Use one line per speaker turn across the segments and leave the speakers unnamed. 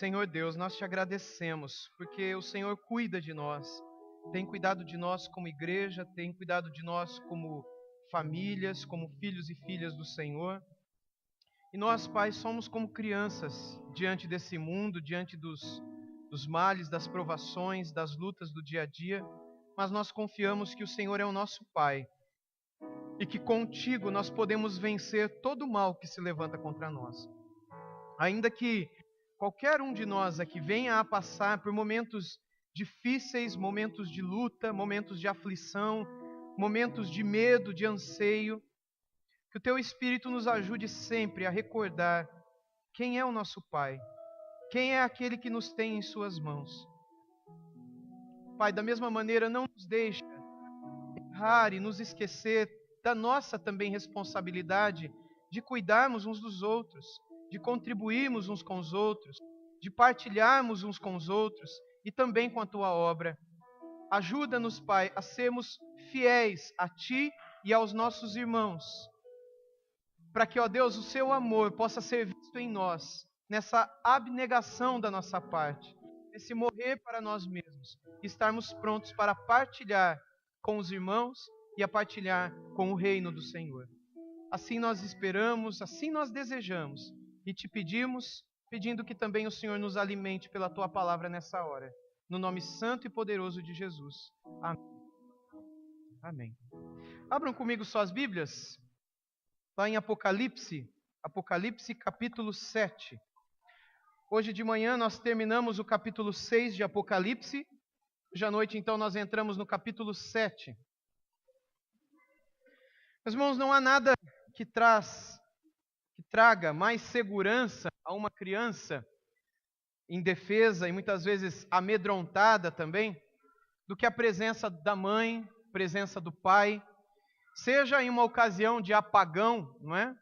Senhor Deus, nós te agradecemos, porque o Senhor cuida de nós, tem cuidado de nós como igreja, tem cuidado de nós como famílias, como filhos e filhas do Senhor. E nós, Pai, somos como crianças diante desse mundo, diante dos males, das provações, das lutas do dia a dia, mas nós confiamos que o Senhor é o nosso Pai e que contigo nós podemos vencer todo o mal que se levanta contra nós. Ainda que qualquer um de nós aqui venha a passar por momentos difíceis, momentos de luta, momentos de aflição, momentos de medo, de anseio, que o Teu Espírito nos ajude sempre a recordar quem é o nosso Pai, quem é aquele que nos tem em Suas mãos. Pai, da mesma maneira, não nos deixa errar e nos esquecer da nossa também responsabilidade de cuidarmos uns dos outros, de contribuirmos uns com os outros, de partilharmos uns com os outros e também com a Tua obra. Ajuda-nos, Pai, a sermos fiéis a Ti e aos nossos irmãos, para que, ó Deus, o Seu amor possa ser visto em nós, nessa abnegação da nossa parte, nesse morrer para nós mesmos, e estarmos prontos para partilhar com os irmãos e a partilhar com o reino do Senhor. Assim nós esperamos, assim nós desejamos, e te pedimos, pedindo que também o Senhor nos alimente pela Tua palavra nessa hora. No nome santo e poderoso de Jesus. Amém. Amém. Abram comigo suas Bíblias, lá em Apocalipse, Apocalipse capítulo 7. Hoje de manhã nós terminamos o capítulo 6 de Apocalipse. Hoje à noite, então, nós entramos no capítulo 7. Meus irmãos, não há nada que traga mais segurança a uma criança indefesa e muitas vezes amedrontada também, do que a presença da mãe, presença do pai, seja em uma ocasião de apagão, não é?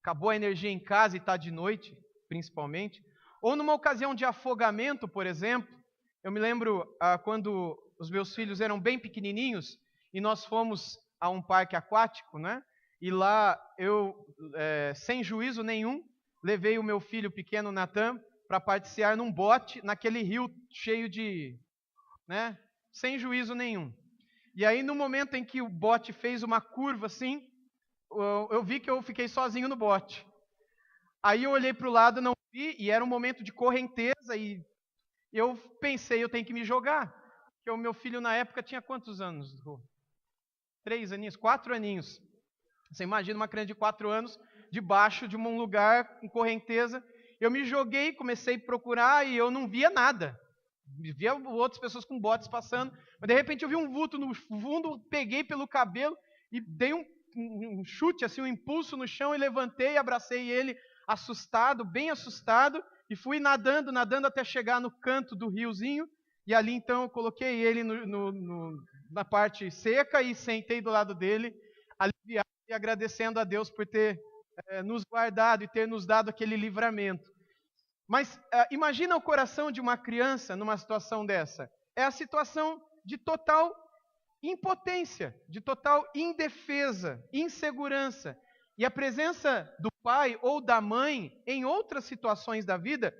Acabou a energia em casa e está de noite, principalmente, ou numa ocasião de afogamento, por exemplo. Eu me lembro quando os meus filhos eram bem pequenininhos e nós fomos a um parque aquático, né? E lá eu, sem juízo nenhum, levei o meu filho pequeno, Natan, para passear num bote naquele rio cheio de, né? Sem juízo nenhum. E aí, no momento em que o bote fez uma curva assim, eu vi que eu fiquei sozinho no bote. Aí eu olhei para o lado, não vi, e era um momento de correnteza, e eu pensei, eu tenho que me jogar. Porque o meu filho na época tinha quantos anos? 3 aninhos, 4 aninhos. Você imagina uma criança de 4 anos, debaixo de um lugar com correnteza. Eu me joguei, comecei a procurar e eu não via nada. Via outras pessoas com botes passando, mas de repente eu vi um vulto no fundo, peguei pelo cabelo e dei um chute, assim, um impulso no chão e levantei e abracei ele, assustado, bem assustado, e fui nadando até chegar no canto do riozinho, e ali então eu coloquei ele na parte seca e sentei do lado dele, aliviado e agradecendo a Deus por ter nos guardado e ter nos dado aquele livramento. Mas imagina o coração de uma criança numa situação dessa. É a situação de total impotência, de total indefesa, insegurança. E a presença do pai ou da mãe em outras situações da vida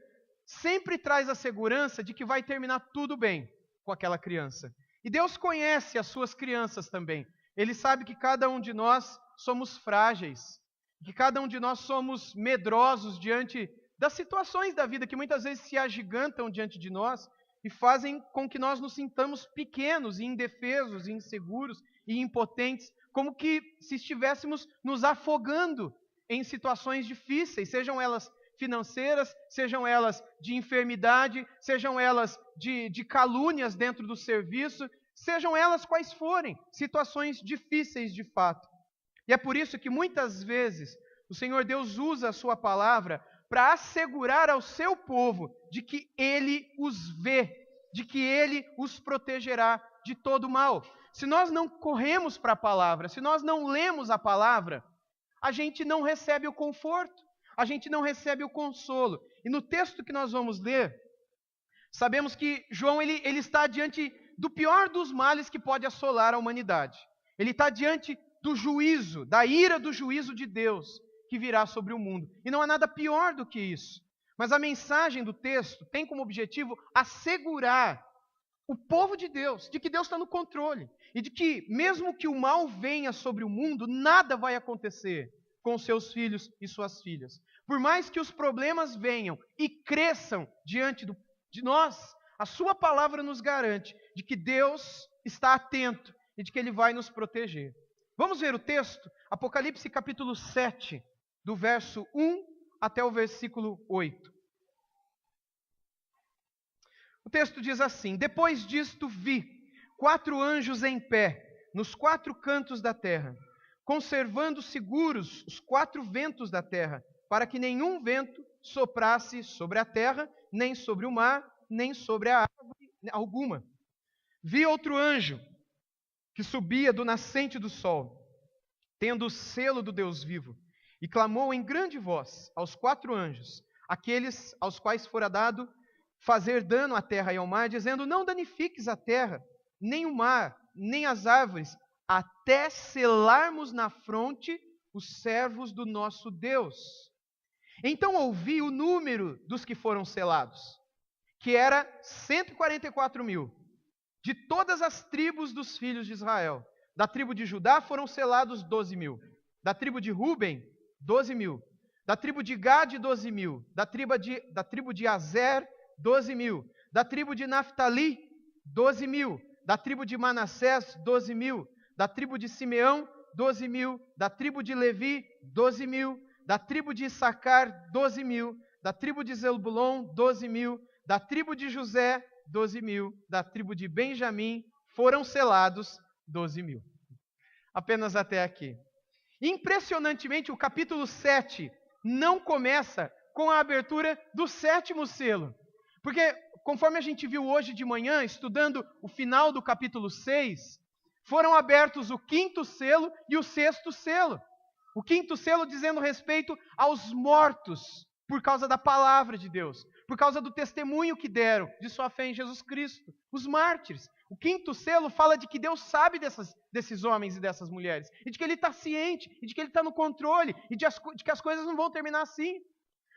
sempre traz a segurança de que vai terminar tudo bem com aquela criança. E Deus conhece as suas crianças também. Ele sabe que cada um de nós somos frágeis, que cada um de nós somos medrosos diante das situações da vida que muitas vezes se agigantam diante de nós e fazem com que nós nos sintamos pequenos, e indefesos, e inseguros e impotentes, como que se estivéssemos nos afogando em situações difíceis, sejam elas financeiras, sejam elas de enfermidade, sejam elas de calúnias dentro do serviço, sejam elas quais forem, situações difíceis de fato. E é por isso que muitas vezes o Senhor Deus usa a sua palavra para assegurar ao seu povo de que Ele os vê, de que Ele os protegerá de todo mal. Se nós não corremos para a palavra, se nós não lemos a palavra, a gente não recebe o conforto, a gente não recebe o consolo. E no texto que nós vamos ler, sabemos que João ele está diante do pior dos males que pode assolar a humanidade. Ele está diante do juízo, da ira do juízo de Deus que virá sobre o mundo. E não há nada pior do que isso. Mas a mensagem do texto tem como objetivo assegurar o povo de Deus, de que Deus está no controle. E de que, mesmo que o mal venha sobre o mundo, nada vai acontecer com seus filhos e suas filhas. Por mais que os problemas venham e cresçam diante de nós, a sua palavra nos garante de que Deus está atento e de que Ele vai nos proteger. Vamos ver o texto? Apocalipse capítulo 7, do verso 1 até o versículo 8. O texto diz assim: Depois disto vi 4 anjos em pé, nos 4 cantos da terra, conservando seguros os 4 ventos da terra, para que nenhum vento soprasse sobre a terra, nem sobre o mar, nem sobre a árvore alguma. Vi outro anjo que subia do nascente do sol, tendo o selo do Deus vivo, e clamou em grande voz aos 4 anjos, aqueles aos quais fora dado fazer dano à terra e ao mar, dizendo: Não danifiques a terra, nem o mar, nem as árvores, até selarmos na fronte os servos do nosso Deus. Então ouvi o número dos que foram selados, que era 144.000, de todas as tribos dos filhos de Israel. Da tribo de Judá foram selados 12.000, da tribo de Ruben, 12.000, da tribo de Gade, 12.000, da tribo de Azer, 12.000, da tribo de Naftali, 12.000, da tribo de Manassés, 12.000, da tribo de Simeão, 12.000, da tribo de Levi, 12.000, da tribo de Issacar, 12.000, da tribo de Zebulon, 12.000, da tribo de José, 12.000, da tribo de Benjamim, foram selados 12.000. Apenas até aqui. Impressionantemente, o capítulo 7 não começa com a abertura do 7º selo. Porque, conforme a gente viu hoje de manhã, estudando o final do capítulo 6, foram abertos o 5º selo e o 6º selo. O 5º selo dizendo respeito aos mortos por causa da palavra de Deus, por causa do testemunho que deram de sua fé em Jesus Cristo, os mártires. O 5º selo fala de que Deus sabe desses homens e dessas mulheres, e de que Ele está ciente, e de que Ele está no controle, e de que as coisas não vão terminar assim.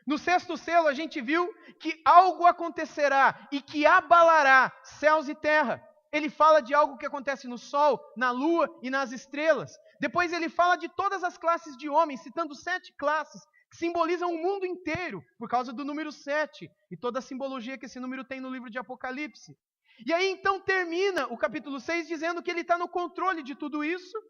No 6º selo a gente viu que algo acontecerá e que abalará céus e terra. Ele fala de algo que acontece no sol, na lua e nas estrelas. Depois ele fala de todas as classes de homens, citando 7 classes, que simbolizam o mundo inteiro, por causa do número 7, e toda a simbologia que esse número tem no livro de Apocalipse. E aí então termina o capítulo 6 dizendo que ele está no controle de tudo isso,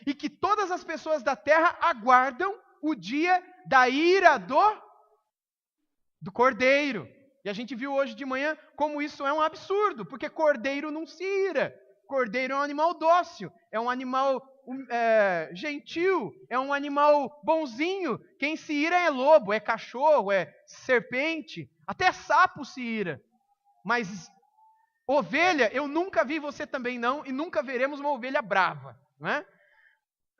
e que todas as pessoas da terra aguardam o dia da ira do cordeiro. E a gente viu hoje de manhã como isso é um absurdo, porque cordeiro não se ira. Cordeiro é um animal dócil, é um animal gentil, é um animal bonzinho. Quem se ira é lobo, é cachorro, é serpente, até sapo se ira. Mas ovelha, eu nunca vi, você também não, e nunca veremos uma ovelha brava, não é?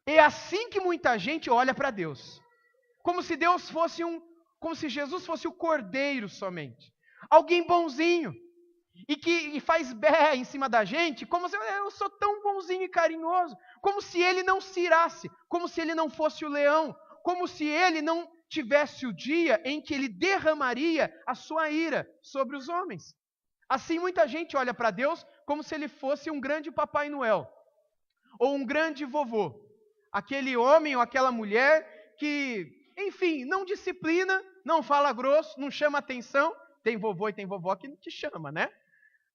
É assim que muita gente olha para Deus, como se Deus fosse como se Jesus fosse o cordeiro somente, alguém bonzinho, e que faz bé em cima da gente, como se eu sou tão bonzinho e carinhoso, como se ele não se irasse, como se ele não fosse o leão, como se ele não tivesse o dia em que ele derramaria a sua ira sobre os homens. Assim muita gente olha para Deus como se ele fosse um grande Papai Noel, ou um grande vovô, aquele homem ou aquela mulher que, enfim, não disciplina, não fala grosso, não chama atenção. Tem vovô e tem vovó que te chama, né?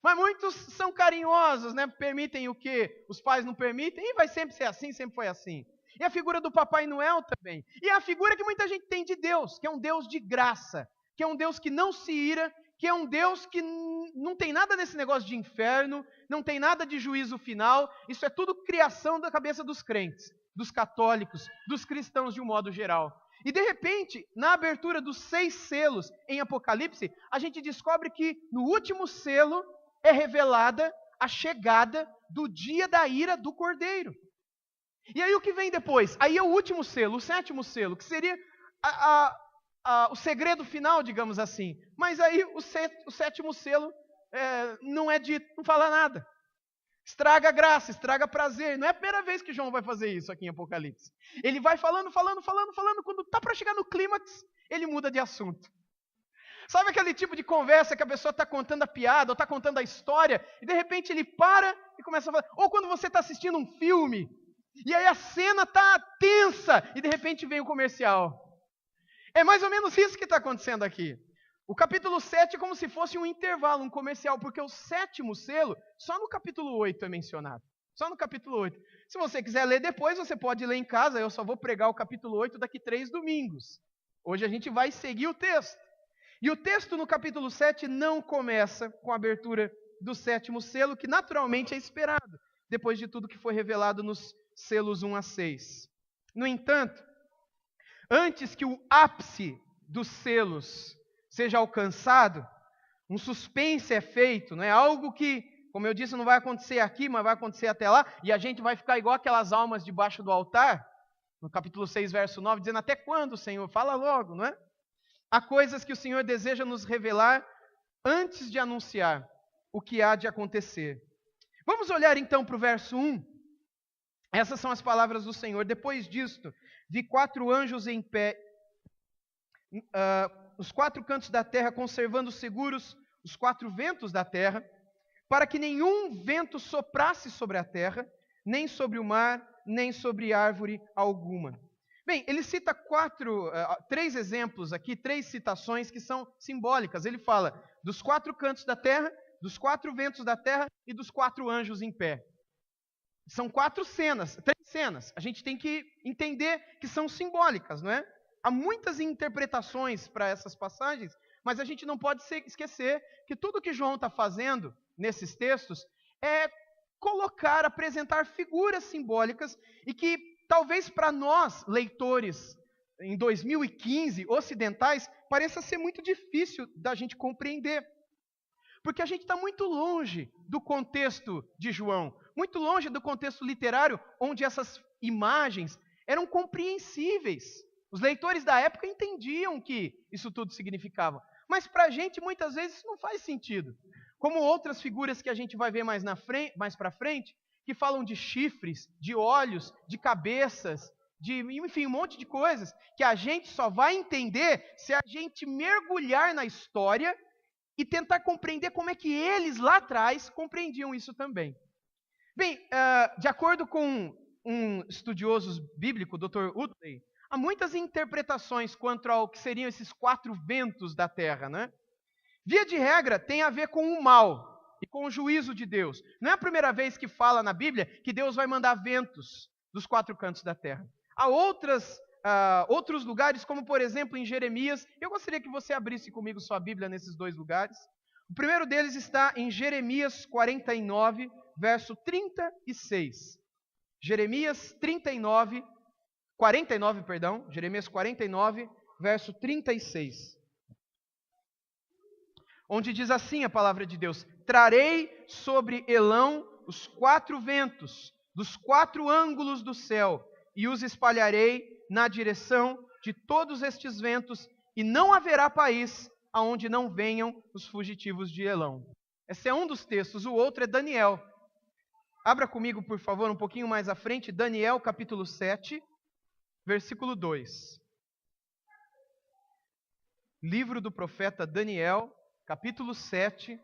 Mas muitos são carinhosos, né? Permitem o que os pais não permitem, e vai sempre ser assim, sempre foi assim. E a figura do Papai Noel também. E a figura que muita gente tem de Deus, que é um Deus de graça, que é um Deus que não se ira, que é um Deus que não tem nada desse negócio de inferno, não tem nada de juízo final. Isso é tudo criação da cabeça dos crentes, dos católicos, dos cristãos de um modo geral. E de repente, na abertura dos 6 selos em Apocalipse, a gente descobre que no último selo é revelada a chegada do dia da ira do Cordeiro. E aí o que vem depois? Aí é o último selo, o 7º selo, que seria o segredo final, digamos assim. Mas aí o 7º selo não é dito, não fala nada. Estraga graça, estraga prazer. Não é a primeira vez que João vai fazer isso aqui em Apocalipse. Ele vai falando. Quando está para chegar no clímax, ele muda de assunto. Sabe aquele tipo de conversa que a pessoa está contando a piada ou está contando a história e de repente ele para e começa a falar? Ou quando você está assistindo um filme e aí a cena está tensa e de repente vem o comercial. É mais ou menos isso que está acontecendo aqui. O capítulo 7 é como se fosse um intervalo, um comercial, porque o 7º selo, só no capítulo 8 é mencionado. Só no capítulo 8. Se você quiser ler depois, você pode ler em casa, eu só vou pregar o capítulo 8 daqui 3 domingos. Hoje a gente vai seguir o texto. E o texto no capítulo 7 não começa com a abertura do 7º selo, que naturalmente é esperado, depois de tudo que foi revelado nos selos 1 a 6. No entanto, antes que o ápice dos selos seja alcançado, um suspense é feito, não é algo que, como eu disse, não vai acontecer aqui, mas vai acontecer até lá, e a gente vai ficar igual aquelas almas debaixo do altar, no capítulo 6, verso 9, dizendo: até quando, Senhor? Fala logo, não é? Há coisas que o Senhor deseja nos revelar antes de anunciar o que há de acontecer. Vamos olhar então para o verso 1. Essas são as palavras do Senhor. Depois disto, vi 4 anjos em pé, os 4 cantos da terra, conservando seguros os 4 ventos da terra, para que nenhum vento soprasse sobre a terra, nem sobre o mar, nem sobre árvore alguma. Bem, ele cita 3 exemplos aqui, 3 citações que são simbólicas. Ele fala dos 4 cantos da terra, dos 4 ventos da terra e dos 4 anjos em pé. São 3 cenas. A gente tem que entender que são simbólicas, não é? Há muitas interpretações para essas passagens, mas a gente não pode esquecer que tudo que João está fazendo nesses textos é apresentar figuras simbólicas e que talvez para nós, leitores, em 2015, ocidentais, pareça ser muito difícil da gente compreender. Porque a gente está muito longe do contexto de João, muito longe do contexto literário, onde essas imagens eram compreensíveis. Os leitores da época entendiam o que isso tudo significava. Mas para a gente, muitas vezes, isso não faz sentido. Como outras figuras que a gente vai ver mais para frente, que falam de chifres, de olhos, de cabeças, enfim, um monte de coisas, que a gente só vai entender se a gente mergulhar na história e tentar compreender como é que eles lá atrás compreendiam isso também. Bem, de acordo com um estudioso bíblico, Dr. Utley, há muitas interpretações quanto ao que seriam esses 4 ventos da terra, né? Via de regra, tem a ver com o mal e com o juízo de Deus. Não é a primeira vez que fala na Bíblia que Deus vai mandar ventos dos 4 cantos da terra. Há outros lugares, como por exemplo em Jeremias. Eu gostaria que você abrisse comigo sua Bíblia nesses 2 lugares. O primeiro deles está em Jeremias 49, verso 36. Jeremias 49, verso 36. Onde diz assim a palavra de Deus: trarei sobre Elão os 4 ventos, dos 4 ângulos do céu, e os espalharei na direção de todos estes ventos, e não haverá país aonde não venham os fugitivos de Elão. Esse é um dos textos, o outro é Daniel. Abra comigo, por favor, um pouquinho mais à frente, Daniel capítulo 7, versículo 2. Livro do profeta Daniel, capítulo 7,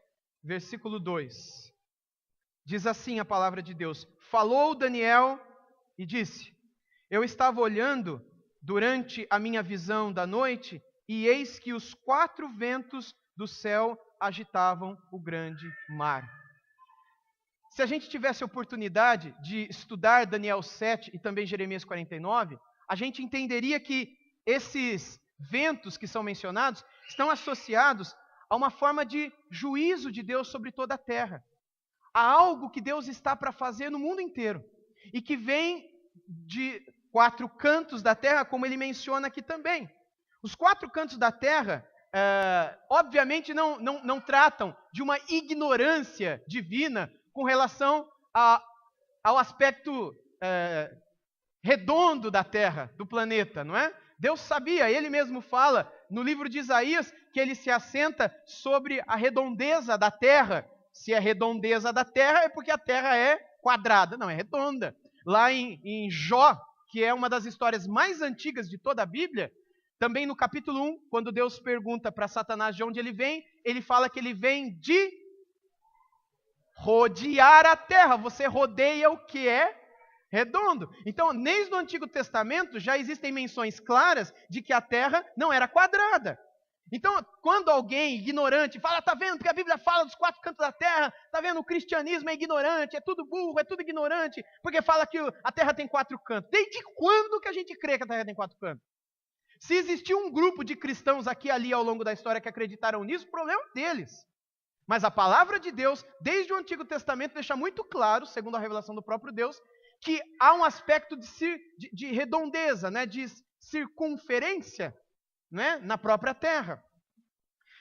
versículo 2. Diz assim a palavra de Deus: falou Daniel e disse: eu estava olhando durante a minha visão da noite, e eis que os 4 ventos do céu agitavam o grande mar. Se a gente tivesse a oportunidade de estudar Daniel 7 e também Jeremias 49, a gente entenderia que esses ventos que são mencionados estão associados a uma forma de juízo de Deus sobre toda a terra. Há algo que Deus está para fazer no mundo inteiro e que vem de 4 cantos da terra, como ele menciona aqui também. Os 4 cantos da terra, obviamente, não tratam de uma ignorância divina com relação ao aspecto redondo da terra, do planeta, não é? Deus sabia, ele mesmo fala no livro de Isaías que ele se assenta sobre a redondeza da terra. Se é redondeza da terra, é porque a terra é quadrada, não, é redonda. Lá em Jó, que é uma das histórias mais antigas de toda a Bíblia, Também no capítulo 1, quando Deus pergunta para Satanás de onde ele fala que ele vem de rodear a terra. Você rodeia o que é redondo. Então, desde o Antigo Testamento já existem menções claras de que a terra não era quadrada. Então, quando alguém ignorante fala, tá vendo, porque a Bíblia fala dos 4 cantos da terra, tá vendo, o cristianismo é ignorante, é tudo burro, é tudo ignorante, porque fala que a terra tem 4 cantos. Desde quando que a gente crê que a terra tem 4 cantos? Se existiu um grupo de cristãos aqui e ali ao longo da história que acreditaram nisso, o problema é deles. Mas a palavra de Deus, desde o Antigo Testamento, deixa muito claro, segundo a revelação do próprio Deus, que há um aspecto de redondeza, né, de circunferência, né, na própria terra.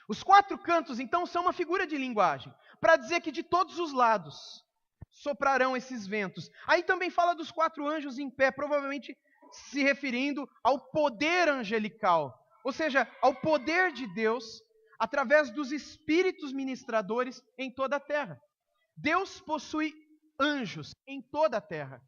Os 4 cantos, então, são uma figura de linguagem, para dizer que de todos os lados soprarão esses ventos. Aí também fala dos 4 anjos em pé, provavelmente se referindo ao poder angelical, ou seja, ao poder de Deus através dos espíritos ministradores em toda a terra. Deus possui anjos em toda a terra.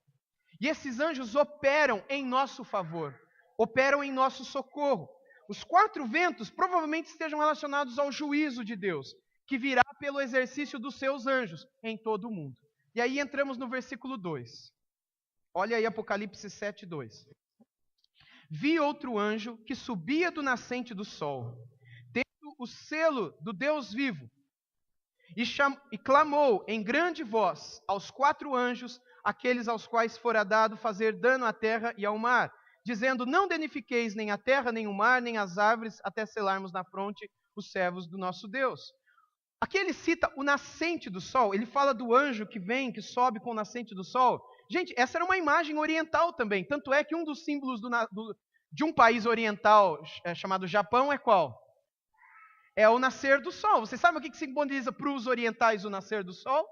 E esses anjos operam em nosso favor, operam em nosso socorro. Os 4 ventos provavelmente estejam relacionados ao juízo de Deus, que virá pelo exercício dos seus anjos em todo o mundo. E aí entramos no versículo 2. Olha aí Apocalipse 7, 2. Vi outro anjo que subia do nascente do sol, tendo o selo do Deus vivo, e clamou em grande voz aos 4 anjos, aqueles aos quais fora dado fazer dano à terra e ao mar, dizendo, não danifiqueis nem a terra, nem o mar, nem as árvores, até selarmos na fronte os servos do nosso Deus. Aqui ele cita o nascente do sol, ele fala do anjo que vem, que sobe com o nascente do sol. Gente, essa era uma imagem oriental também, tanto é que um dos símbolos de um país oriental chamado Japão é qual? É o nascer do sol. Você sabe o que simboliza para os orientais o nascer do sol?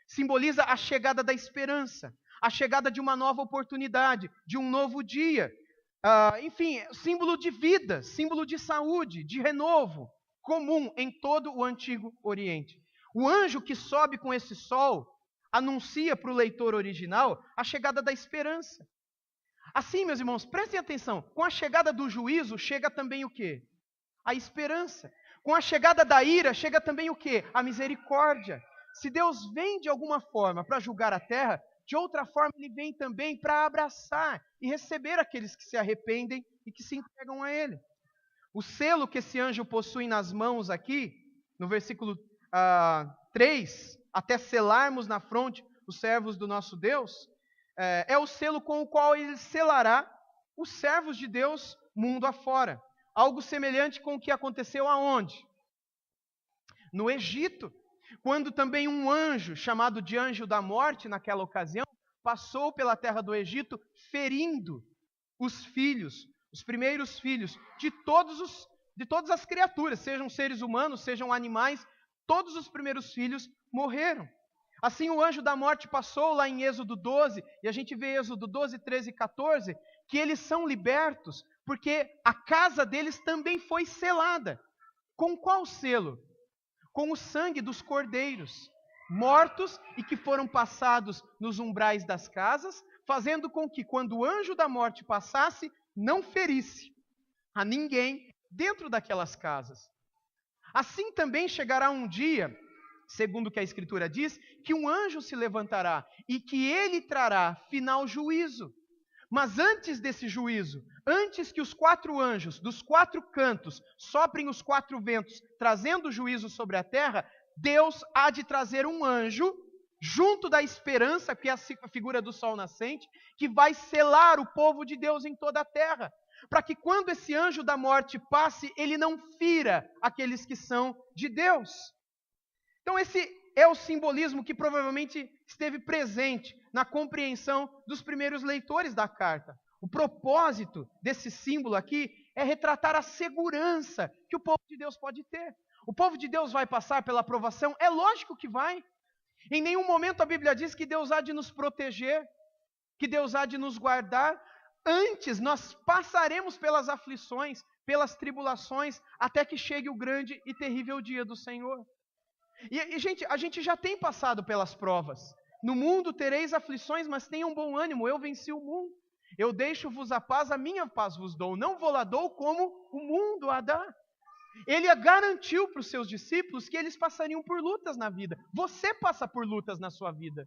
Simboliza a chegada da esperança, a chegada de uma nova oportunidade, de um novo dia. Enfim, símbolo de vida, símbolo de saúde, de renovo, comum em todo o Antigo Oriente. O anjo que sobe com esse sol anuncia para o leitor original a chegada da esperança. Assim, meus irmãos, prestem atenção, com a chegada do juízo chega também o quê? A esperança. Com a chegada da ira chega também o quê? A misericórdia. Se Deus vem de alguma forma para julgar a terra, de outra forma ele vem também para abraçar e receber aqueles que se arrependem e que se entregam a ele. O selo que esse anjo possui nas mãos aqui, no versículo 3, até selarmos na fronte os servos do nosso Deus, é o selo com o qual ele selará os servos de Deus mundo afora. Algo semelhante com o que aconteceu aonde? No Egito, quando também um anjo, chamado de anjo da morte naquela ocasião, passou pela terra do Egito, ferindo os filhos, os primeiros filhos de todas as criaturas, sejam seres humanos, sejam animais, todos os primeiros filhos morreram. Assim o anjo da morte passou lá em Êxodo 12, e a gente vê Êxodo 12, 13 e 14, que eles são libertos, porque a casa deles também foi selada. Com qual selo? Com o sangue dos cordeiros, mortos e que foram passados nos umbrais das casas, fazendo com que quando o anjo da morte passasse, não ferisse a ninguém dentro daquelas casas. Assim também chegará um dia, segundo o que a Escritura diz, que um anjo se levantará e que ele trará final juízo. Mas antes desse juízo, antes que os 4 anjos dos 4 cantos soprem os 4 ventos, trazendo juízo sobre a terra, Deus há de trazer um anjo, junto da esperança, que é a figura do sol nascente, que vai selar o povo de Deus em toda a terra, para que quando esse anjo da morte passe, ele não fira aqueles que são de Deus. Então esse é o simbolismo que provavelmente esteve presente na compreensão dos primeiros leitores da carta. O propósito desse símbolo aqui é retratar a segurança que o povo de Deus pode ter. O povo de Deus vai passar pela provação? É lógico que vai. Em nenhum momento a Bíblia diz que Deus há de nos proteger, que Deus há de nos guardar. Antes nós passaremos pelas aflições, pelas tribulações, até que chegue o grande e terrível dia do Senhor. E gente, a gente já tem passado pelas provas. No mundo tereis aflições, mas tenham bom ânimo, eu venci o mundo. Eu deixo-vos a paz vos dou. Não vou-la dou como o mundo a dá. Ele garantiu para os seus discípulos que eles passariam por lutas na vida. Você passa por lutas na sua vida.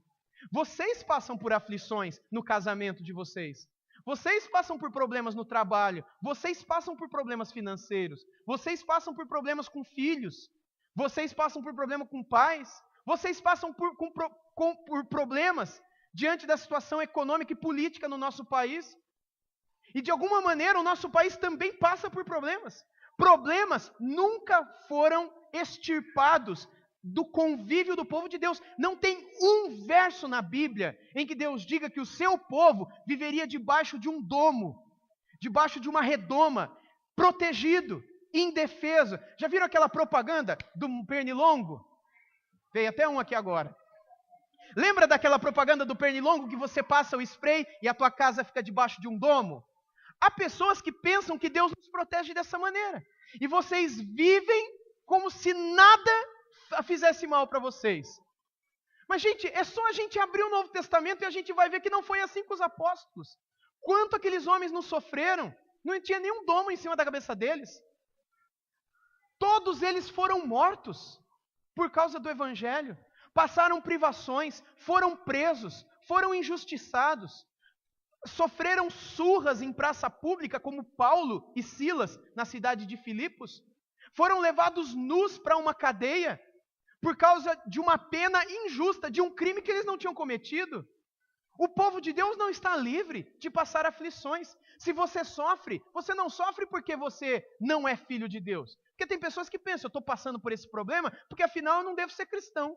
Vocês passam por aflições no casamento de vocês. Vocês passam por problemas no trabalho. Vocês passam por problemas financeiros. Vocês passam por problemas com filhos. Vocês passam por problemas com pais. Vocês passam por problemas diante da situação econômica e política no nosso país. E de alguma maneira o nosso país também passa por problemas. Problemas nunca foram extirpados do convívio do povo de Deus. Não tem um verso na Bíblia em que Deus diga que o seu povo viveria debaixo de um domo, debaixo de uma redoma, protegido, indefeso. Já viram aquela propaganda do pernilongo? Veio até um aqui agora. Lembra daquela propaganda do pernilongo que você passa o spray e a tua casa fica debaixo de um domo? Há pessoas que pensam que Deus nos protege dessa maneira. E vocês vivem como se nada fizesse mal para vocês. Mas, gente, é só a gente abrir o Novo Testamento e a gente vai ver que não foi assim com os apóstolos. Quanto aqueles homens não sofreram, não tinha nenhum domo em cima da cabeça deles. Todos eles foram mortos por causa do Evangelho. Passaram privações, foram presos, foram injustiçados. Sofreram surras em praça pública, como Paulo e Silas, na cidade de Filipos. Foram levados nus para uma cadeia por causa de uma pena injusta, de um crime que eles não tinham cometido. O povo de Deus não está livre de passar aflições. Se você sofre, você não sofre porque você não é filho de Deus. Porque tem pessoas que pensam, eu estou passando por esse problema porque afinal eu não devo ser cristão.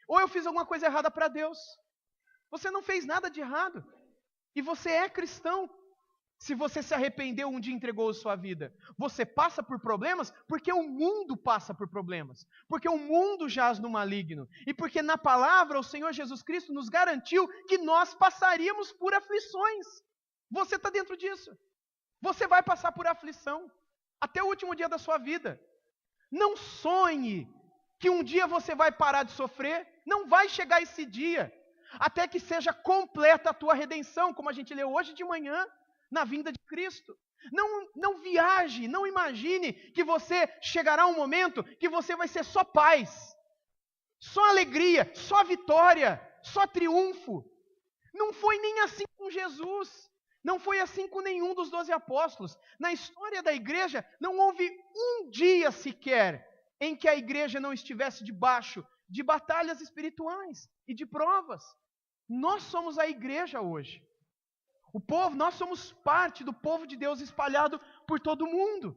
Ou eu fiz alguma coisa errada para Deus. Você não fez nada de errado. E você é cristão. Se você se arrependeu um dia e entregou a sua vida. Você passa por problemas porque o mundo passa por problemas. Porque o mundo jaz no maligno. E porque na palavra o Senhor Jesus Cristo nos garantiu que nós passaríamos por aflições. Você está dentro disso. Você vai passar por aflição. Até o último dia da sua vida. Não sonhe que um dia você vai parar de sofrer. Não vai chegar esse dia. Até que seja completa a tua redenção, como a gente leu hoje de manhã, na vinda de Cristo. Não viaje, não imagine que você chegará um momento que você vai ser só paz, só alegria, só vitória, só triunfo. Não foi nem assim com Jesus, não foi assim com nenhum dos 12 apóstolos. Na história da igreja, não houve um dia sequer em que a igreja não estivesse debaixo de batalhas espirituais e de provas. Nós somos a igreja hoje. Nós somos parte do povo de Deus espalhado por todo o mundo.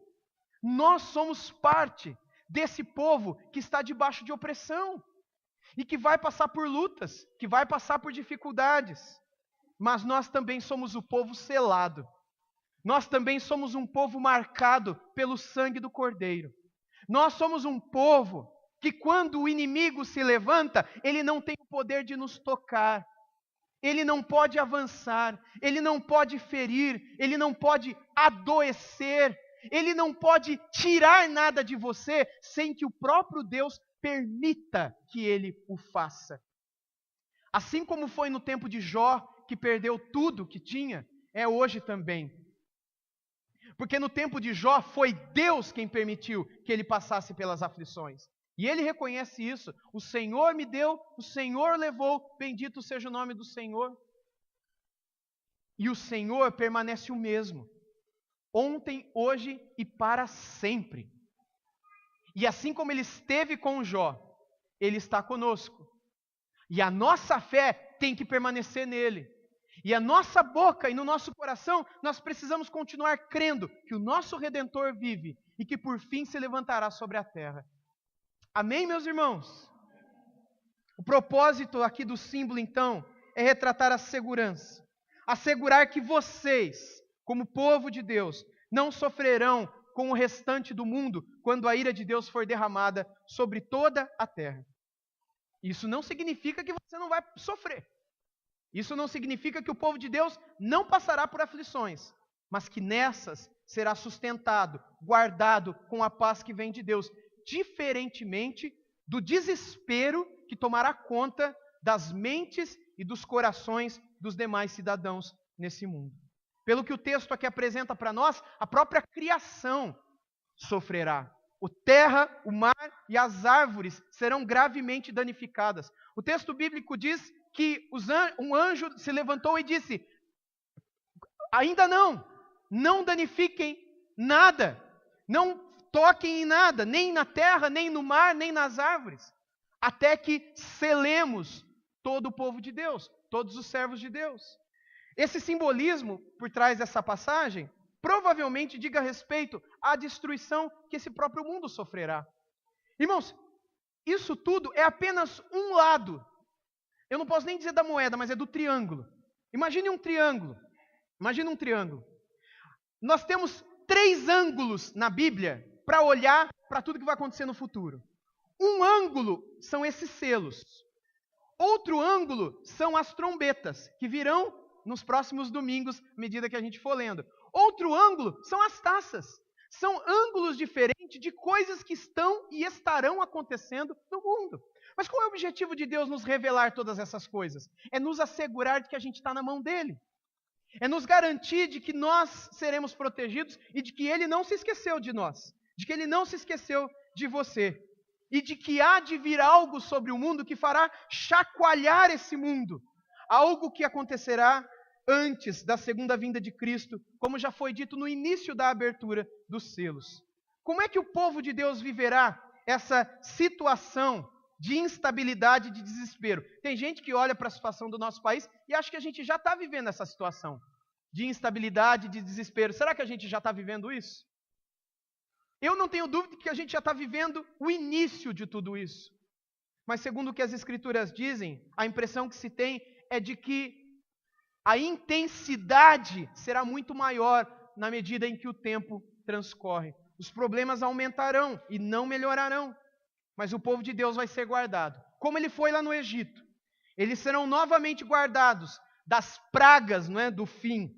Nós somos parte desse povo que está debaixo de opressão e que vai passar por lutas, que vai passar por dificuldades. Mas nós também somos o povo selado. Nós também somos um povo marcado pelo sangue do Cordeiro. Nós somos um povo que quando o inimigo se levanta, ele não tem o poder de nos tocar. Ele não pode avançar, ele não pode ferir, ele não pode adoecer, ele não pode tirar nada de você sem que o próprio Deus permita que ele o faça. Assim como foi no tempo de Jó, que perdeu tudo que tinha, é hoje também. Porque no tempo de Jó foi Deus quem permitiu que ele passasse pelas aflições. E ele reconhece isso. O Senhor me deu, o Senhor levou, bendito seja o nome do Senhor. E o Senhor permanece o mesmo. Ontem, hoje e para sempre. E assim como ele esteve com Jó, ele está conosco. E a nossa fé tem que permanecer nele. E a nossa boca e no nosso coração, nós precisamos continuar crendo que o nosso Redentor vive e que por fim se levantará sobre a terra. Amém, meus irmãos? O propósito aqui do símbolo, então, é retratar a segurança. Assegurar que vocês, como povo de Deus, não sofrerão com o restante do mundo quando a ira de Deus for derramada sobre toda a terra. Isso não significa que você não vai sofrer. Isso não significa que o povo de Deus não passará por aflições, mas que nessas será sustentado, guardado com a paz que vem de Deus, diferentemente do desespero que tomará conta das mentes e dos corações dos demais cidadãos nesse mundo. Pelo que o texto aqui apresenta para nós, a própria criação sofrerá. O terra, o mar e as árvores serão gravemente danificadas. O texto bíblico diz que um anjo se levantou e disse: ainda não danifiquem nada, não toquem em nada, nem na terra, nem no mar, nem nas árvores, até que selemos todo o povo de Deus, todos os servos de Deus. Esse simbolismo por trás dessa passagem provavelmente diga respeito à destruição que esse próprio mundo sofrerá. Irmãos, isso tudo é apenas um lado. Eu não posso nem dizer da moeda, mas é do triângulo. Imagine um triângulo. Imagine um triângulo. Nós temos 3 ângulos na Bíblia para olhar para tudo que vai acontecer no futuro. Um ângulo são esses selos. Outro ângulo são as trombetas, que virão nos próximos domingos, à medida que a gente for lendo. Outro ângulo são as taças. São ângulos diferentes de coisas que estão e estarão acontecendo no mundo. Mas qual é o objetivo de Deus nos revelar todas essas coisas? É nos assegurar de que a gente está na mão dele. É nos garantir de que nós seremos protegidos e de que ele não se esqueceu de nós. De que ele não se esqueceu de você. E de que há de vir algo sobre o mundo que fará chacoalhar esse mundo. Algo que acontecerá antes da segunda vinda de Cristo, como já foi dito no início da abertura dos selos. Como é que o povo de Deus viverá essa situação de instabilidade e de desespero? Tem gente que olha para a situação do nosso país e acha que a gente já está vivendo essa situação de instabilidade, de desespero. Será que a gente já está vivendo isso? Eu não tenho dúvida que a gente já está vivendo o início de tudo isso. Mas segundo o que as Escrituras dizem, a impressão que se tem é de que a intensidade será muito maior na medida em que o tempo transcorre. Os problemas aumentarão e não melhorarão, mas o povo de Deus vai ser guardado. Como ele foi lá no Egito. Eles serão novamente guardados das pragas, não é, do fim.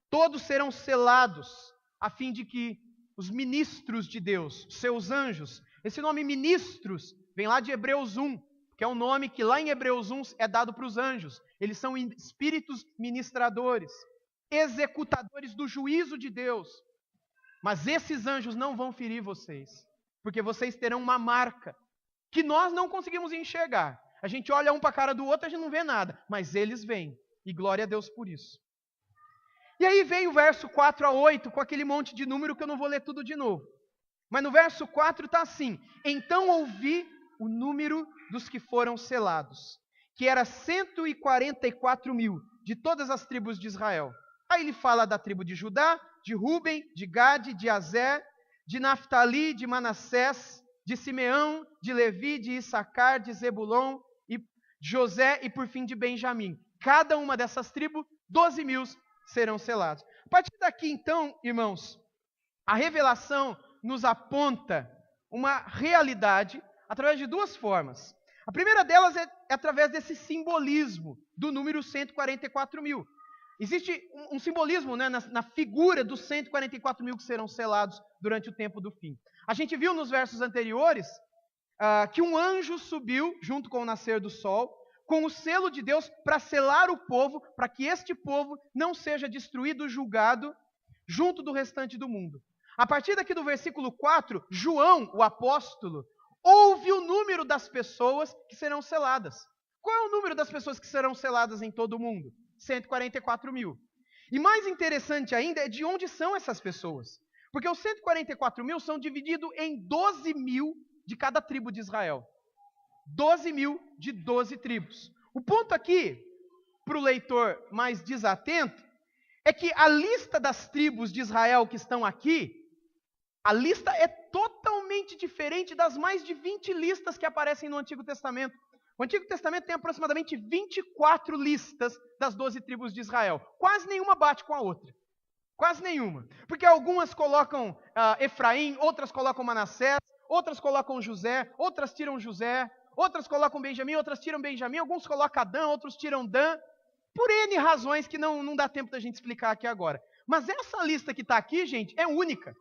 Todos serão selados, a fim de que os ministros de Deus, seus anjos, esse nome ministros vem lá de Hebreus 1, que é um nome que lá em Hebreus 1 é dado para os anjos. Eles são espíritos ministradores, executadores do juízo de Deus. Mas esses anjos não vão ferir vocês, porque vocês terão uma marca que nós não conseguimos enxergar. A gente olha um para a cara do outro, a gente não vê nada, mas eles veem, e glória a Deus por isso. E aí vem o verso 4 a 8, com aquele monte de número que eu não vou ler tudo de novo. Mas no verso 4 está assim: então ouvi o número dos que foram selados, que era 144 mil, de todas as tribos de Israel. Aí ele fala da tribo de Judá, de Ruben, de Gade, de Azer, de Naftali, de Manassés, de Simeão, de Levi, de Issacar, de Zebulon, e José e por fim de Benjamim. Cada uma dessas tribos, 12 mil serão selados. A partir daqui então, irmãos, a revelação nos aponta uma realidade através de 2 formas. A primeira delas é através desse simbolismo do número 144 mil. Existe um simbolismo, né, na figura dos 144 mil que serão selados durante o tempo do fim. A gente viu nos versos anteriores que um anjo subiu junto com o nascer do sol, com o selo de Deus para selar o povo, para que este povo não seja destruído, julgado, junto do restante do mundo. A partir daqui do versículo 4, João, o apóstolo, ouve o número das pessoas que serão seladas. Qual é o número das pessoas que serão seladas em todo o mundo? 144 mil. E mais interessante ainda é de onde são essas pessoas. Porque os 144 mil são divididos em 12 mil de cada tribo de Israel. 12 mil de 12 tribos. O ponto aqui, para o leitor mais desatento, é que a lista das tribos de Israel que estão aqui, a lista é totalmente diferente das mais de 20 listas que aparecem no Antigo Testamento. O Antigo Testamento tem aproximadamente 24 listas das 12 tribos de Israel. Quase nenhuma bate com a outra. Quase nenhuma. Porque algumas colocam Efraim, outras colocam Manassés, outras colocam José, outras tiram José, outras colocam Benjamim, outras tiram Benjamim, alguns colocam Adã, outros tiram Dan, por N razões que não dá tempo da gente explicar aqui agora. Mas essa lista que está aqui, gente, é única.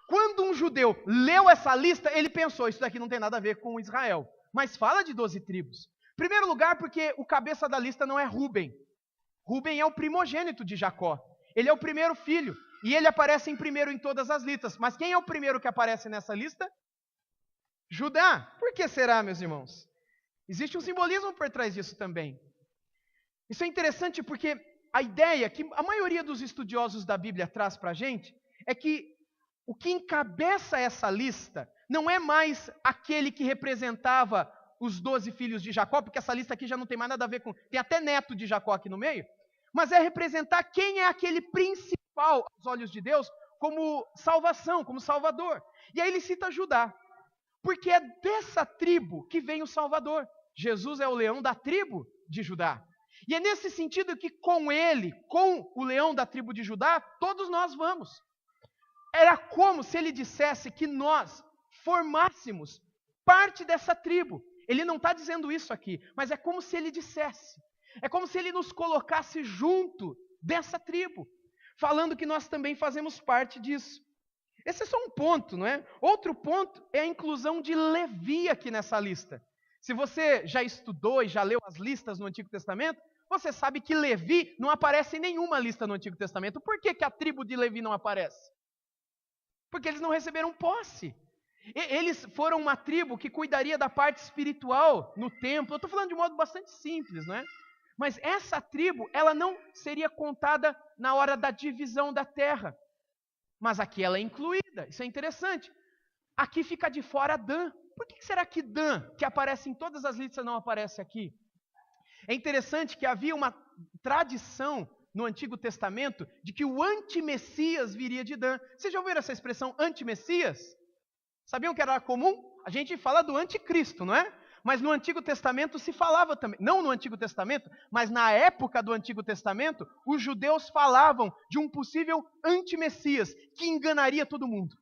Quando um judeu leu essa lista, ele pensou, isso daqui não tem nada a ver com Israel. Mas fala de 12 tribos. Em primeiro lugar, porque o cabeça da lista não é Ruben. Ruben é o primogênito de Jacó. Ele é o primeiro filho. E ele aparece em primeiro em todas as listas. Mas quem é o primeiro que aparece nessa lista? Judá. Por que será, meus irmãos? Existe um simbolismo por trás disso também. Isso é interessante porque a ideia que a maioria dos estudiosos da Bíblia traz para a gente é que o que encabeça essa lista não é mais aquele que representava os 12 filhos de Jacó, porque essa lista aqui já não tem mais nada a ver com... Tem até neto de Jacó aqui no meio. Mas é representar quem é aquele principal, aos olhos de Deus, como salvação, como salvador. E aí ele cita Judá. Porque é dessa tribo que vem o Salvador. Jesus é o leão da tribo de Judá. E é nesse sentido que com ele, com o leão da tribo de Judá, todos nós vamos. Era como se ele dissesse que nós formássemos parte dessa tribo. Ele não está dizendo isso aqui, mas é como se ele dissesse. É como se ele nos colocasse junto dessa tribo, falando que nós também fazemos parte disso. Esse é só um ponto, não é? Outro ponto é a inclusão de Levi aqui nessa lista. Se você já estudou e já leu as listas no Antigo Testamento, você sabe que Levi não aparece em nenhuma lista no Antigo Testamento. Por que a tribo de Levi não aparece? Porque eles não receberam posse. Eles foram uma tribo que cuidaria da parte espiritual no templo. Eu estou falando de modo bastante simples, não é? Mas essa tribo, ela não seria contada na hora da divisão da terra. Mas aqui ela é incluída, isso é interessante. Aqui fica de fora Dan. Por que será que Dan, que aparece em todas as listas, não aparece aqui? É interessante que havia uma tradição no Antigo Testamento de que o anti-Messias viria de Dan. Vocês já ouviram essa expressão anti-Messias? Sabiam que era comum? A gente fala do anticristo, não é? Mas no Antigo Testamento se falava também, não no Antigo Testamento, mas na época do Antigo Testamento, os judeus falavam de um possível anti-Messias que enganaria todo mundo.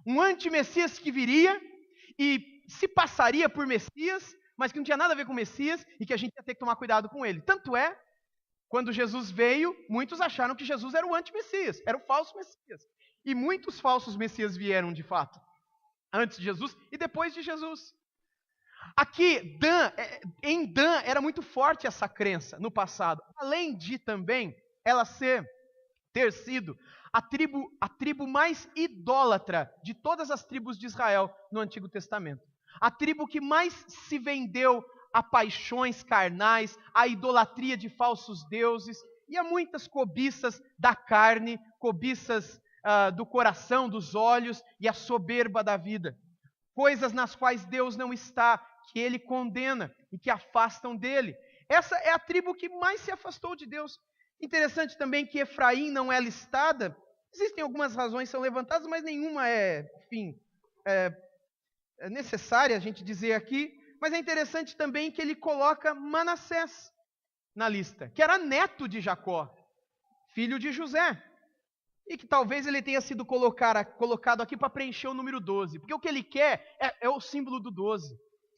Um anti-Messias que viria e se passaria por Messias, mas que não tinha nada a ver com Messias e que a gente ia ter que tomar cuidado com ele. Tanto é, quando Jesus veio, muitos acharam que Jesus era o anti-Messias, era o falso Messias. E muitos falsos Messias vieram de fato, antes de Jesus e depois de Jesus. Aqui, em Dan, era muito forte essa crença no passado. Além de também ela ter sido a tribo mais idólatra de todas as tribos de Israel no Antigo Testamento. A tribo que mais se vendeu a paixões carnais, a idolatria de falsos deuses e a muitas cobiças da carne, cobiças do coração, dos olhos e a soberba da vida. Coisas nas quais Deus não está, que ele condena e que afastam dele. Essa é a tribo que mais se afastou de Deus. Interessante também que Efraim não é listada. Existem algumas razões que são levantadas, mas nenhuma é necessária a gente dizer aqui. Mas é interessante também que ele coloca Manassés na lista, que era neto de Jacó, filho de José. E que talvez ele tenha sido colocado aqui para preencher o número 12. Porque o que ele quer é o símbolo do 12.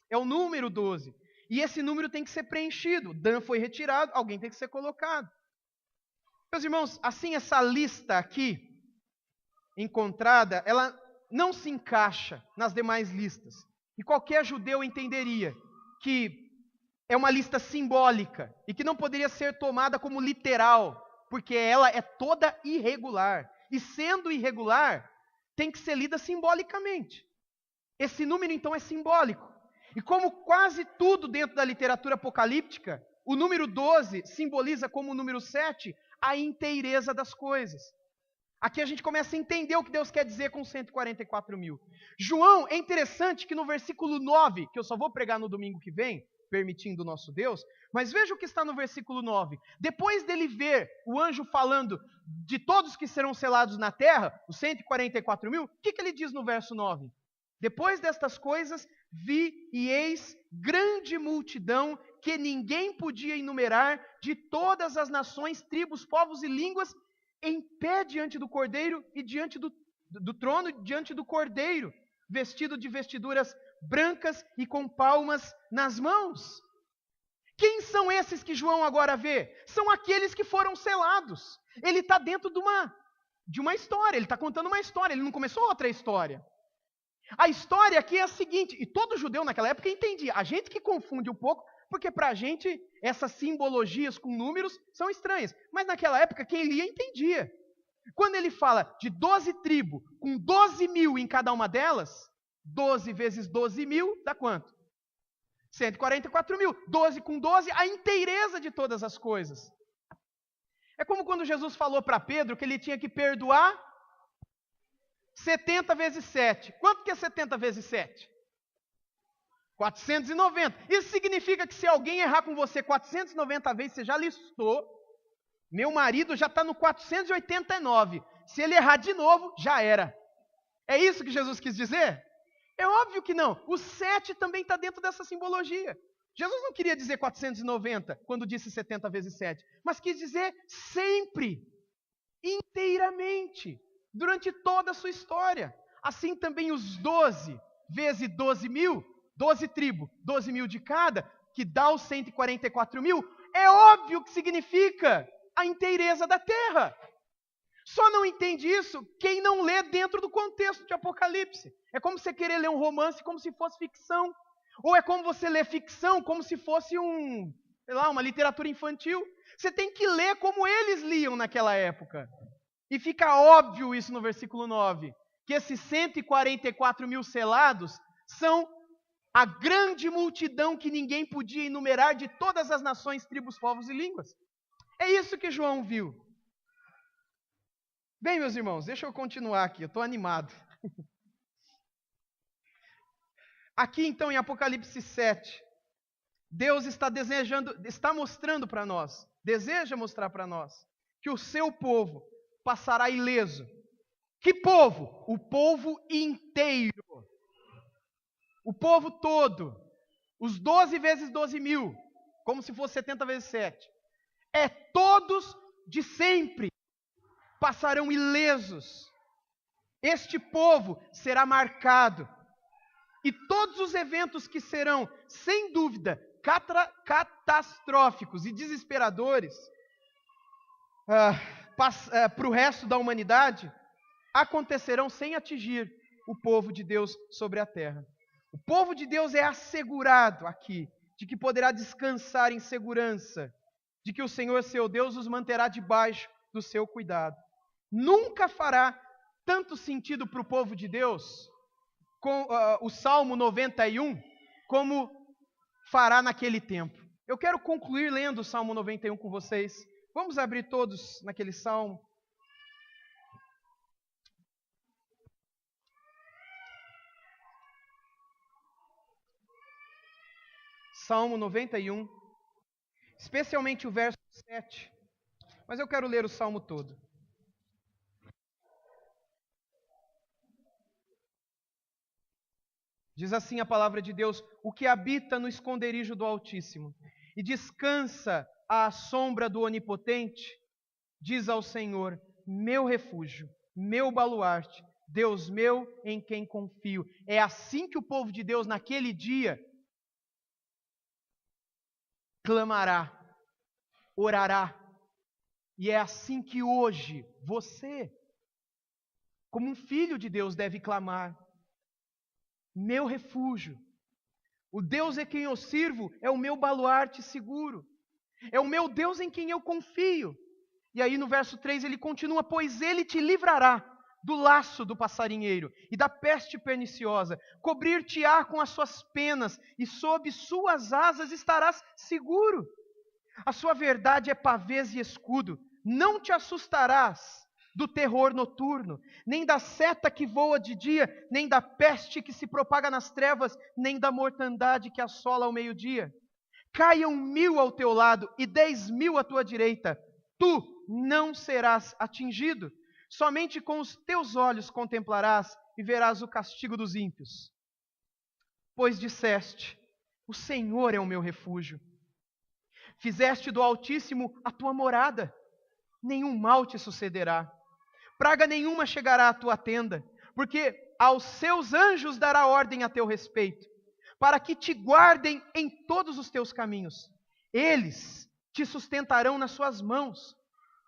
É o número 12. E esse número tem que ser preenchido. Dan foi retirado, alguém tem que ser colocado. Meus irmãos, assim essa lista aqui, encontrada, ela não se encaixa nas demais listas. E qualquer judeu entenderia que é uma lista simbólica e que não poderia ser tomada como literal, porque ela é toda irregular. E sendo irregular, tem que ser lida simbolicamente. Esse número, então, é simbólico. E como quase tudo dentro da literatura apocalíptica, o número 12 simboliza como o número 7 a inteireza das coisas. Aqui a gente começa a entender o que Deus quer dizer com 144 mil. João, é interessante que no versículo 9, que eu só vou pregar no domingo que vem, permitindo o nosso Deus, mas veja o que está no versículo 9. Depois dele ver o anjo falando de todos que serão selados na terra, os 144 mil, o que ele diz no verso 9? Depois destas coisas, vi e eis grande multidão que ninguém podia enumerar, de todas as nações, tribos, povos e línguas, em pé diante do Cordeiro e diante do trono, diante do Cordeiro, vestido de vestiduras brancas e com palmas nas mãos. Quem são esses que João agora vê? São aqueles que foram selados. Ele está dentro de uma história, ele está contando uma história, ele não começou outra história. A história aqui é a seguinte, e todo judeu naquela época entendia. A gente que confunde um pouco, Porque para a gente, essas simbologias com números são estranhas. Mas naquela época, quem lia entendia. Quando ele fala de 12 tribos, com 12 mil em cada uma delas, 12 vezes 12 mil dá quanto? 144 mil. 12 com 12, a inteireza de todas as coisas. É como quando Jesus falou para Pedro que ele tinha que perdoar 70 vezes 7. Quanto que é 70 vezes 7? 490. Isso significa que se alguém errar com você 490 vezes, você já listou. Meu marido já está no 489. Se ele errar de novo, já era. É isso que Jesus quis dizer? É óbvio que não. O 7 também está dentro dessa simbologia. Jesus não queria dizer 490 quando disse 70 vezes 7, mas quis dizer sempre, inteiramente, durante toda a sua história. Assim também os 12 vezes 12 mil, 12 tribos, 12 mil de cada, que dá os 144 mil, é óbvio que significa a inteireza da terra. Só não entende isso quem não lê dentro do contexto de Apocalipse. É como você querer ler um romance como se fosse ficção. Ou é como você ler ficção como se fosse uma literatura infantil. Você tem que ler como eles liam naquela época. E fica óbvio isso no versículo 9, que esses 144 mil selados são a grande multidão que ninguém podia enumerar de todas as nações, tribos, povos e línguas. É isso que João viu. Bem, meus irmãos, deixa eu continuar aqui, eu estou animado. Aqui então em Apocalipse 7, Deus está mostrando para nós, deseja mostrar para nós, que o seu povo passará ileso. Que povo? O povo inteiro. O povo todo. Os 12 vezes 12 mil, como se fosse 70 vezes 7. É todos de sempre passarão ilesos. Este povo será marcado. E todos os eventos que serão, sem dúvida, catastróficos e desesperadores para o resto da humanidade, acontecerão sem atingir o povo de Deus sobre a terra. O povo de Deus é assegurado aqui, de que poderá descansar em segurança, de que o Senhor seu Deus os manterá debaixo do seu cuidado. Nunca fará tanto sentido para o povo de Deus com o Salmo 91, como fará naquele tempo. Eu quero concluir lendo o Salmo 91 com vocês. Vamos abrir todos naquele Salmo. Salmo 91, especialmente o verso 7. Mas eu quero ler o Salmo todo. Diz assim a palavra de Deus: o que habita no esconderijo do Altíssimo e descansa à sombra do Onipotente, diz ao Senhor, meu refúgio, meu baluarte, Deus meu em quem confio. É assim que o povo de Deus naquele dia clamará, orará. E é assim que hoje você, como um filho de Deus, deve clamar. Meu refúgio. O Deus em quem eu sirvo é o meu baluarte seguro. É o meu Deus em quem eu confio. E aí no verso 3 ele continua: pois ele te livrará do laço do passarinheiro e da peste perniciosa, cobrir-te-á com as suas penas e sob suas asas estarás seguro. A sua verdade é pavês e escudo, não te assustarás do terror noturno, nem da seta que voa de dia, nem da peste que se propaga nas trevas, nem da mortandade que assola ao meio-dia. Caiam 1000 ao teu lado e 10.000 à tua direita, tu não serás atingido. Somente com os teus olhos contemplarás e verás o castigo dos ímpios. Pois disseste, o Senhor é o meu refúgio. Fizeste do Altíssimo a tua morada, nenhum mal te sucederá. Praga nenhuma chegará à tua tenda, porque aos seus anjos dará ordem a teu respeito, para que te guardem em todos os teus caminhos. Eles te sustentarão nas suas mãos,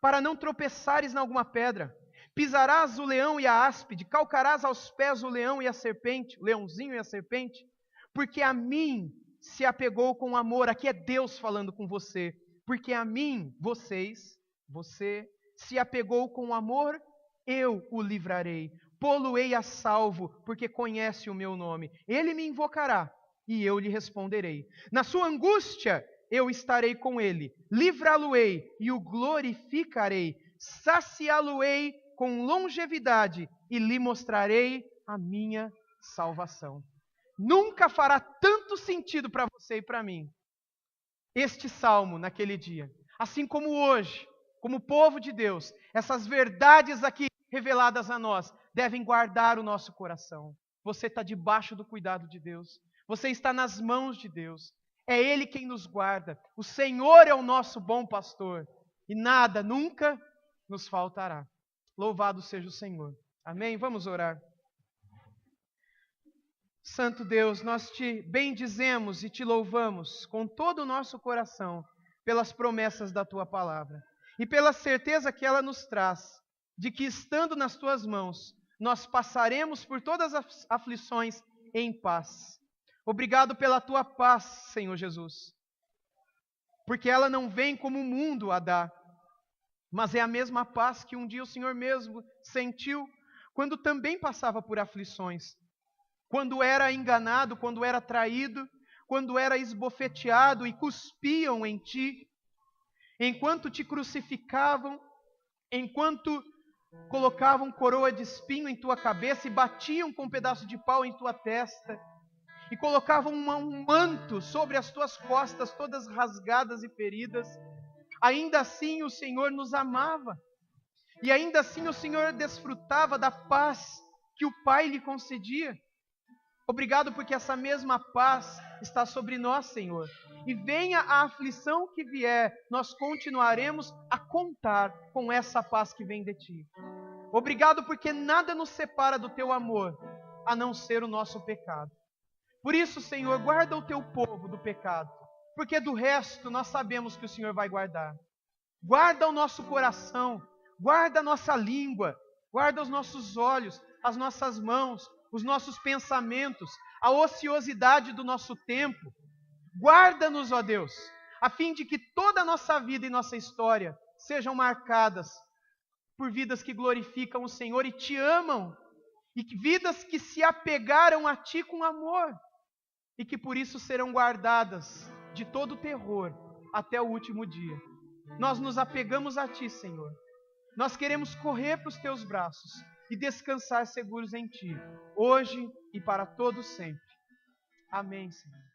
para não tropeçares em alguma pedra. Pisarás o leão e a áspide, calcarás aos pés o leão e a serpente, o leãozinho e a serpente, porque a mim se apegou com amor, aqui é Deus falando com você, porque a mim, você se apegou com amor, eu o livrarei, pô-lo-ei a salvo, porque conhece o meu nome. Ele me invocará e eu lhe responderei. Na sua angústia eu estarei com ele, livrá-lo-ei e o glorificarei, saciá-lo-ei com longevidade e lhe mostrarei a minha salvação. Nunca fará tanto sentido para você e para mim este salmo naquele dia, assim como hoje, como povo de Deus, essas verdades aqui reveladas a nós devem guardar o nosso coração. Você está debaixo do cuidado de Deus, você está nas mãos de Deus, é Ele quem nos guarda, o Senhor é o nosso bom pastor e nada nunca nos faltará. Louvado seja o Senhor. Amém? Vamos orar. Santo Deus, nós te bendizemos e te louvamos com todo o nosso coração pelas promessas da Tua palavra e pela certeza que ela nos traz de que, estando nas Tuas mãos, nós passaremos por todas as aflições em paz. Obrigado pela Tua paz, Senhor Jesus, porque ela não vem como o mundo a dá, mas é a mesma paz que um dia o Senhor mesmo sentiu quando também passava por aflições. Quando era enganado, quando era traído, quando era esbofeteado e cuspiam em ti, enquanto te crucificavam, enquanto colocavam coroa de espinho em tua cabeça e batiam com um pedaço de pau em tua testa, e colocavam um manto sobre as tuas costas, todas rasgadas e feridas, ainda assim o Senhor nos amava, e ainda assim o Senhor desfrutava da paz que o Pai lhe concedia. Obrigado porque essa mesma paz está sobre nós, Senhor. E venha a aflição que vier, nós continuaremos a contar com essa paz que vem de Ti. Obrigado porque nada nos separa do Teu amor, a não ser o nosso pecado. Por isso, Senhor, guarda o Teu povo do pecado, porque do resto nós sabemos que o Senhor vai guardar. Guarda o nosso coração, guarda a nossa língua, guarda os nossos olhos, as nossas mãos, os nossos pensamentos, a ociosidade do nosso tempo. Guarda-nos, ó Deus, a fim de que toda a nossa vida e nossa história sejam marcadas por vidas que glorificam o Senhor e Te amam, e vidas que se apegaram a Ti com amor, e que por isso serão guardadas de todo terror até o último dia. Nós nos apegamos a Ti, Senhor. Nós queremos correr para os Teus braços e descansar seguros em Ti, hoje e para todo sempre. Amém, Senhor.